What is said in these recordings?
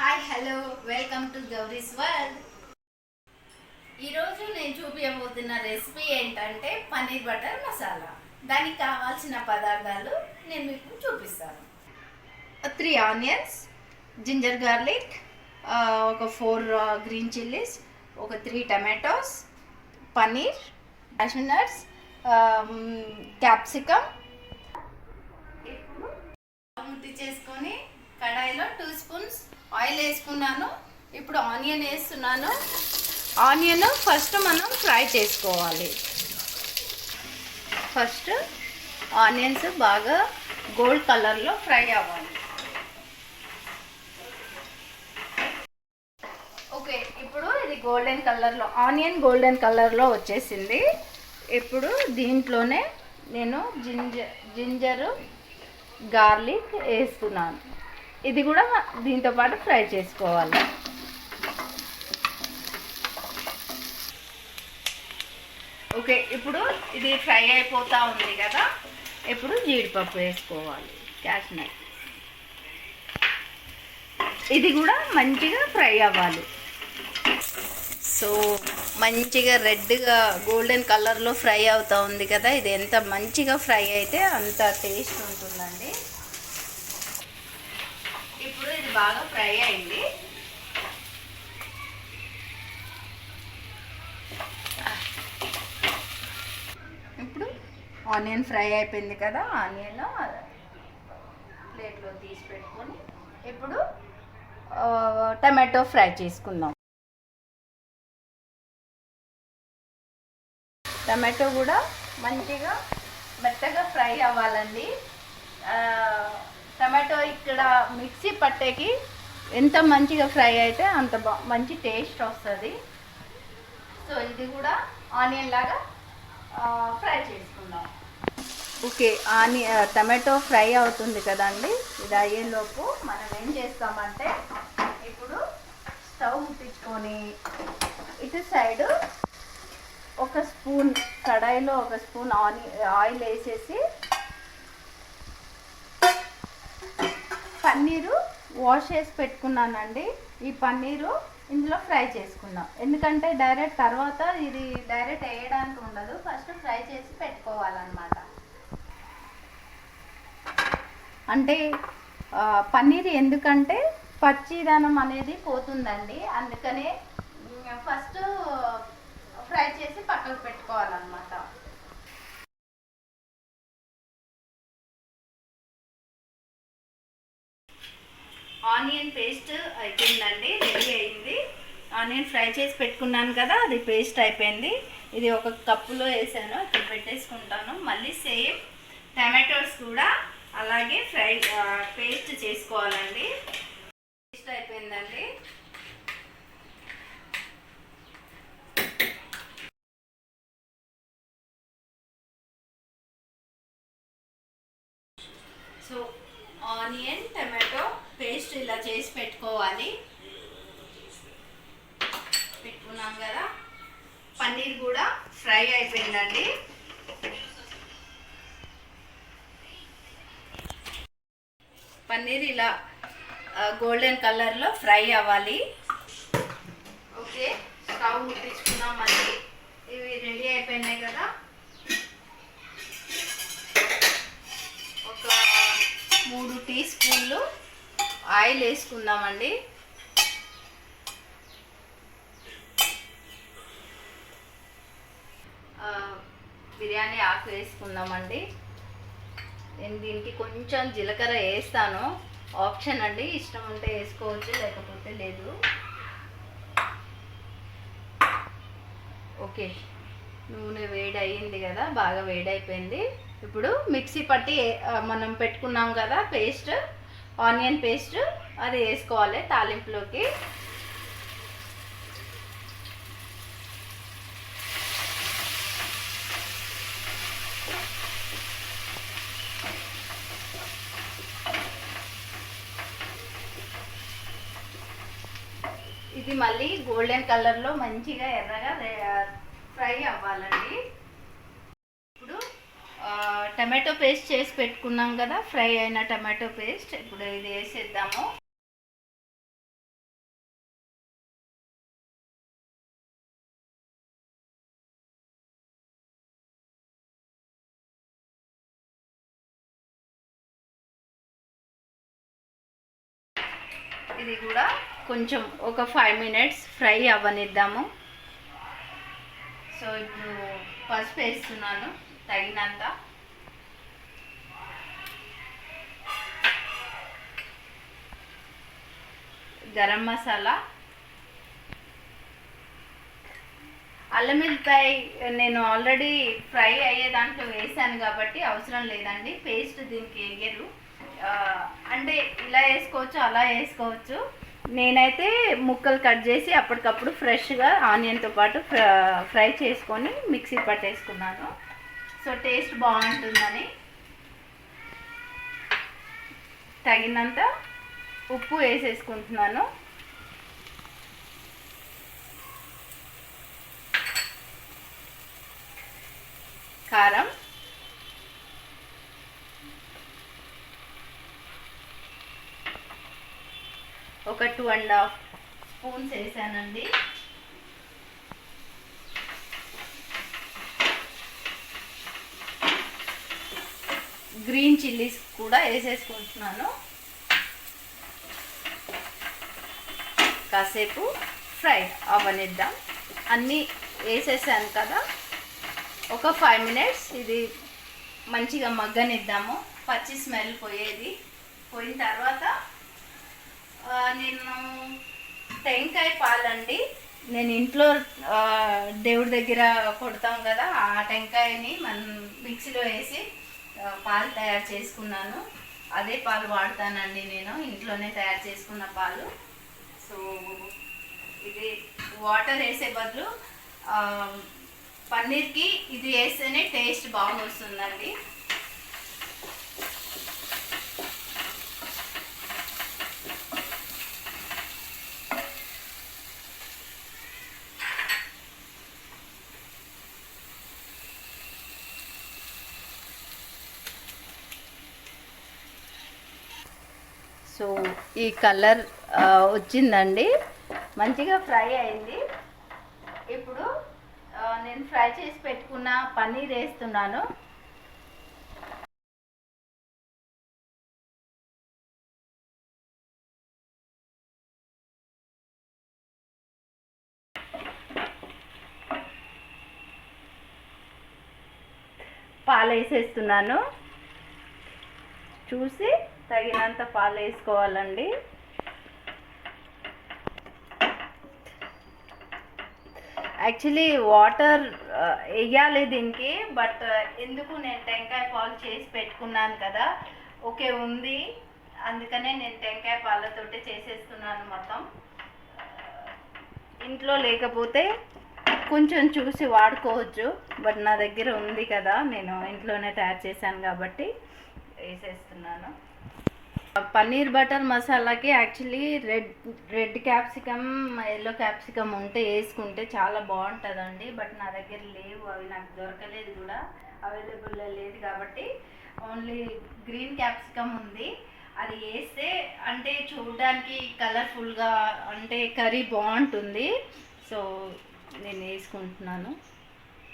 Hi hello welcome to Gowri's world. ఈరోజు నేను చూపించబోతున్న recipe ఏంటంటే పన్నీర్ బటర్ మసాలా. దానికి కావాల్సిన పదార్థాలు నేను మీకు చూపిస్తాను. 3 ఆనియన్స్, జింజర్ గార్లిక్, ఒక 4 గ్రీన్ చిల్లీస్, ఒక 3 tomatoes, paneer, cashew nuts, capsicum. ఇప్పుడు ముట్టి చేసుకొని కడాయిలో 2 స్పూన్స్ ఆయిల్ వేసుకున్నాను. ఇప్పుడు ఆనియన్ వేస్తున్నాను. ఆనియన్ ఫస్ట్ మనం ఫ్రై చేసుకోవాలి. ఫస్ట్ ఆనియన్స్ బాగా గోల్డ్ కలర్లో ఫ్రై అవ్వాలి. ఓకే, ఇప్పుడు ఇది గోల్డెన్ కలర్లో, ఆనియన్ గోల్డెన్ కలర్లో వచ్చేసింది. ఇప్పుడు దీంట్లోనే నేను జింజరు గార్లిక్ వేస్తున్నాను. ఇది కూడా దీంతో పాటు ఫ్రై చేసుకోవాలి. ఓకే, ఇప్పుడు ఇది ఫ్రై అయిపోతూ ఉంది కదా. ఇప్పుడు జీడిపప్పు వేసుకోవాలి, క్యాష్యూ నట్. ఇది కూడా మంచిగా ఫ్రై అవ్వాలి. సో మంచిగా రెడ్గా గోల్డెన్ కలర్లో ఫ్రై అవుతూ ఉంది కదా. ఇది ఎంత మంచిగా ఫ్రై అయితే అంత టేస్ట్ ఉంటుందండి. ఇప్పుడు ఇది బాగా ఫ్రై అయింది. ఇప్పుడు ఆనియన్ ఫ్రై అయిపోయింది కదా. ఆనియన్ ప్లేట్లో తీసి పెట్టుకొని ఇప్పుడు టమాటో ఫ్రై చేసుకుందాం. టమాటో కూడా మంచిగా మెత్తగా ఫ్రై అవ్వాలండి. టమాటో ఇక్కడ మిక్సీ పట్టేకి ఎంత మంచిగా ఫ్రై అయితే అంత మంచి టేస్ట్ వస్తుంది. సో ఇది కూడా ఆనియన్ లాగా ఫ్రై చేసుకుందాం. ఓకే, టమాటో ఫ్రై అవుతుంది కదండి. ఇది అయ్యేలోపు మనం ఏం చేస్తామంటే ఇప్పుడు స్టవ్ ముట్టించుకొని ఇటు సైడు ఒక స్పూన్ కడాయిలో ఒక స్పూన్ ఆయిల్ వేసేసి పన్నీరు వాష్ చేసి పెట్టుకున్నానండి. ఈ పన్నీరు ఇందులో ఫ్రై చేసుకుందాం. ఎందుకంటే తర్వాత ఇది డైరెక్ట్ వేయడానికి ఉండదు. ఫస్ట్ ఫ్రై చేసి పెట్టుకోవాలన్నమాట. అంటే పన్నీర్ ఎందుకంటే పచ్చిదనం అనేది పోతుందండి. అందుకనే ఫస్ట్ ఫ్రై చేసి పక్కకు పెట్టుకోవాలన్నమాట. ఆనియన్ పేస్ట్ అయిపోయిందండి, రెడీ అయింది. ఆనియన్ ఫ్రై చేసి పెట్టుకున్నాను కదా, అది పేస్ట్ అయిపోయింది. ఇది ఒక కప్పులో వేసాను, ఇక్కడ పెట్టేసుకుంటాను. మళ్ళీ సేమ్ టమాటోస్ కూడా అలాగే పేస్ట్ చేసుకోవాలండి. పేస్ట్ అయిపోయిందండి. సో ఆనియన్ టమాటో పేస్ట్ ఇలా చేసి పెట్టుకోవాలి. పెట్టుకున్నాం కదా. పన్నీర్ కూడా ఫ్రై అయిపోయిందండి. పన్నీర్ ఇలా గోల్డెన్ కలర్లో ఫ్రై అవ్వాలి. ఓకే, స్టవ్ ముట్టించుకున్నాం. మళ్ళీ ఇవి రెడీ అయిపోయినాయి కదా. ఒక 3 టీ స్పూన్లు ఆయిల్ వేసుకుందామండి. బిర్యానీ ఆకు వేసుకుందామండి. నేను దీనికి కొంచెం జీలకర్ర వేస్తాను, ఆప్షన్ అండి. ఇష్టం ఉంటే వేసుకోవచ్చు, లేకపోతే లేదు. ఓకే, నూనె వేడి అయ్యింది కదా, బాగా వేడైపోయింది. ఇప్పుడు మిక్సీ పట్టి మనం పెట్టుకున్నాం కదా పేస్ట్, ఆనియన్ పేస్ట్, అది వేసుకోవాలి తాలింపులోకి. ఇది మళ్ళీ గోల్డెన్ కలర్లో మంచిగా ఎర్రగా ఫ్రై అవ్వాలండి. ఇప్పుడు టమాటో పేస్ట్ చేసి పెట్టుకున్నాం కదా, ఫ్రై అయిన టమాటో పేస్ట్ ఇప్పుడు ఇది వేసేద్దాము. ఇది కూడా కొంచెం ఒక 5 minutes ఫ్రై అవ్వనిద్దాము. సో ఇప్పుడు పసుపు వేస్తున్నాను తగినంత. గరం మసాలా, అల్లం వెల్లిపాయ నేను ఆల్రెడీ ఫ్రై అయ్యే దాంట్లో వేసాను కాబట్టి అవసరం లేదండి, పేస్ట్ దీనికి వేయరు. అంటే ఇలా వేసుకోవచ్చు, అలా వేసుకోవచ్చు. నేనైతే ముక్కలు కట్ చేసి అప్పటికప్పుడు ఫ్రెష్గా ఆనియన్తో పాటు ఫ్రై చేసుకొని మిక్సీ పట్టేసుకున్నాను. సో టేస్ట్ బాగుంటుందని తగినంత ఉప్పు వేసేసుకుంటున్నాను. కారం, ఒక 2.5 స్పూన్స్ వేసానండి. గ్రీన్ చిల్లీస్ కూడా వేసేసుకుంటున్నాను. కాసేపు ఫ్రై అవ్వనిద్దాం. అన్నీ వేసేసాను కదా, ఒక 5 minutes ఇది మంచిగా మగ్గనిద్దాము. పచ్చి స్మెల్ పోయిన తర్వాత నేను టెంకాయ పాలండి, నేను ఇంట్లో దేవుడి దగ్గర కొడతాం కదా, ఆ టెంకాయని మనం మిక్సీలో వేసి పాలు తయారు చేసుకున్నాను. అదే పాలు వాడతానండి, నేను ఇంట్లోనే తయారు చేసుకున్న పాలు. సో ఇది వాటర్ వేసే బదులు పన్నీర్కి ఇది వేస్తేనే టేస్ట్ బాగా వస్తుందండి. సో ఈ కలర్ వచ్చిందండి, మంచిగా ఫ్రై అయింది. ఇప్పుడు నేను ఫ్రై చేసి పెట్టుకున్న పన్నీర్ వేస్తున్నాను. పాలు వేసేస్తున్నాను. చూసి తగినంత పాలు వేసుకోవాలండి. యాక్చువల్లీ వాటర్ వేయాలి దీనికి, బట్ ఎందుకు నేను టెంకాయ పాలు చేసి పెట్టుకున్నాను కదా, ఓకే ఉంది, అందుకనే నేను టెంకాయ పాలతోటి చేసేస్తున్నాను మొత్తం. ఇంట్లో లేకపోతే కొంచెం చూసి వాడుకోవచ్చు, బట్ నా దగ్గర ఉంది కదా, నేను ఇంట్లోనే తయారు చేశాను కాబట్టి వేసేస్తున్నాను. పన్నీర్ బటర్ మసాలాకి actually red capsicum, yellow capsicum ఉంటే వేసుకుంటే చాలా బాగుంటుందండి, బట్ నా దగ్గర లేవు, అవి నాకు దొరకలేదు కూడా, అవైలబుల్లో లేదు కాబట్టి ఓన్లీ గ్రీన్ క్యాప్సికమ్ ఉంది. అది వేస్తే అంటే చూడడానికి కలర్ఫుల్గా, అంటే కర్రీ బాగుంటుంది. సో నేను వేసుకుంటున్నాను,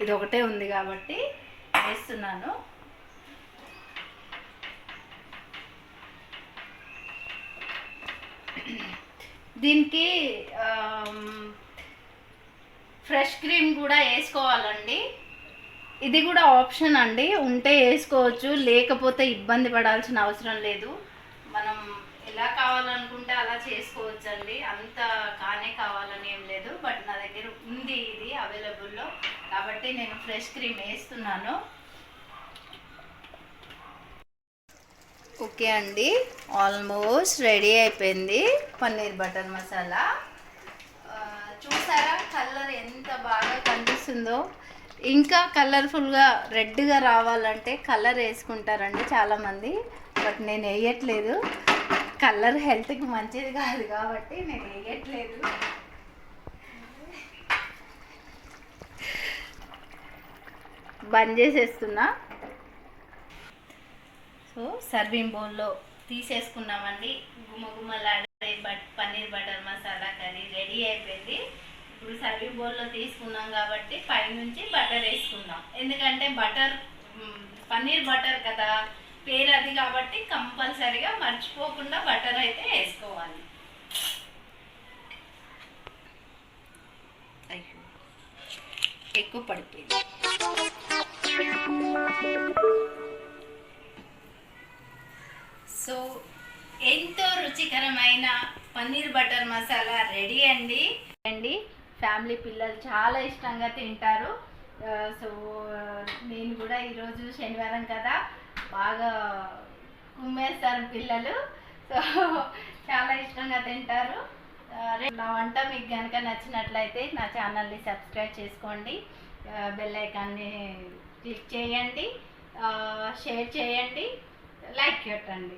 ఇది ఒకటే ఉంది కాబట్టి వేస్తున్నాను. దీనికి ఫ్రెష్ క్రీమ్ కూడా వేసుకోవాలండి, ఇది కూడా ఆప్షన్ అండి, ఉంటే వేసుకోవచ్చు, లేకపోతే ఇబ్బంది పడాల్సిన అవసరం లేదు. మనం ఎలా కావాలనుకుంటే అలా చేసుకోవచ్చు అండి, అంత కానే కావాలని ఏం లేదు, బట్ నా దగ్గర ఉంది ఇది అవైలబుల్లో కాబట్టి నేను ఫ్రెష్ క్రీమ్ వేస్తున్నాను. ఓకే అండి, ఆల్మోస్ట్ రెడీ అయిపోయింది పన్నీర్ బటర్ మసాలా. చూసారా కలర్ ఎంత బాగా కనిపిస్తుందో. ఇంకా కలర్ఫుల్గా రెడ్గా రావాలంటే కలర్ వేసుకుంటారండి చాలామంది, బట్ నేను వేయట్లేదు, కలర్ హెల్త్కి మంచిది కాదు కాబట్టి నేను వేయట్లేదు. బంద్ చేసేస్తున్నా. సో సర్వింగ్ బౌల్లో తీసేసుకున్నామండి. గుమ్మగుమ్మలాడే paneer butter masala curry ready అయిపోయింది. ఇప్పుడు సర్వింగ్ బౌల్లో తీసుకున్నాం కాబట్టి పైనుంచి బటర్ వేసుకుందాం, ఎందుకంటే బటర్ పన్నీర్ బటర్ కదా పేరు అది కాబట్టి కంపల్సరీగా మర్చిపోకుండా బటర్ అయితే వేసుకోవాలి. ఎక్కువ పడిపోయింది. సో ఎంతో రుచికరమైన పన్నీర్ బటర్ మసాలా రెడీ అండి. ఫ్యామిలీ పిల్లలు చాలా ఇష్టంగా తింటారు. సో నేను కూడా ఈరోజు శనివారం కదా బాగా కుమ్మేస్తారు పిల్లలు. సో చాలా ఇష్టంగా తింటారు. నా వంట మీకు కనుక నచ్చినట్లయితే నా ఛానల్ని సబ్స్క్రైబ్ చేసుకోండి, బెల్ ఐకాన్ని క్లిక్ చేయండి, షేర్ చేయండి, లైక్ కొట్టండి.